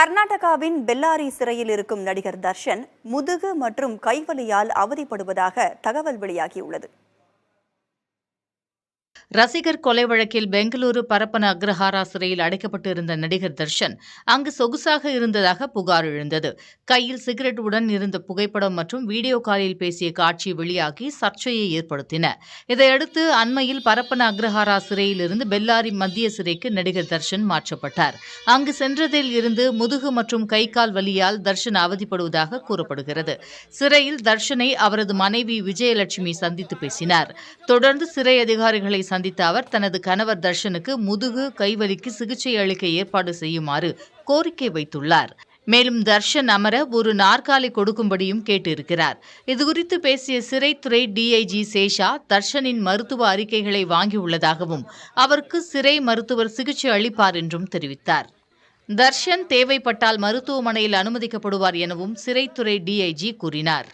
கர்நாடகாவின் பெல்லாரி சிறையில் இருக்கும் நடிகர் தர்ஷன் முதுகு மற்றும் கைவலியால் அவதிப்படுவதாக தகவல் வெளியாகியுள்ளது. ரசிகர் கொலை வழக்கில் பெங்களூரு பரப்பன அக்ரஹாரா சிறையில் அடைக்கப்பட்டிருந்த நடிகர் தர்ஷன் அங்கு சொகுசாக இருந்ததாக புகார் எழுந்தது. கையில் சிகரெட் உடன் இருந்த புகைப்படம் மற்றும் வீடியோ காலில் பேசிய காட்சி வெளியாகி சர்ச்சையை ஏற்படுத்தின. இதையடுத்து அண்மையில் பரப்பன அக்ரஹாரா சிறையிலிருந்து பெல்லாரி மத்திய சிறைக்கு நடிகர் தர்ஷன் மாற்றப்பட்டார். அங்கு சென்றதில் இருந்து முதுகு மற்றும் கை கால் வலியால் தர்ஷன் அவதிப்படுவதாக கூறப்படுகிறது. சிறையில் தர்ஷனை அவரது மனைவி விஜயலட்சுமி சந்தித்து பேசினார். தொடர்ந்து சிறை அதிகாரிகளை சந்தித்த அவர் தனது கணவர் தர்ஷனுக்கு முதுகு கைவலிக்கு சிகிச்சை அளிக்க ஏற்பாடு செய்யுமாறு கோரிக்கை வைத்துள்ளார். மேலும் தர்ஷன் அமர ஒரு நாற்காலி கொடுக்கும்படியும் கேட்டிருக்கிறார். இதுகுறித்து பேசிய சிறைத்துறை டிஐஜி சேஷா தர்ஷனின் மருத்துவ அறிக்கைகளை வாங்கியுள்ளதாகவும் அவருக்கு சிறை மருத்துவர் சிகிச்சை அளிப்பார் என்றும் தெரிவித்தார். தர்ஷன் தேவைப்பட்டால் மருத்துவமனையில் அனுமதிக்கப்படுவார் எனவும் சிறைத்துறை டிஐஜி கூறினார்.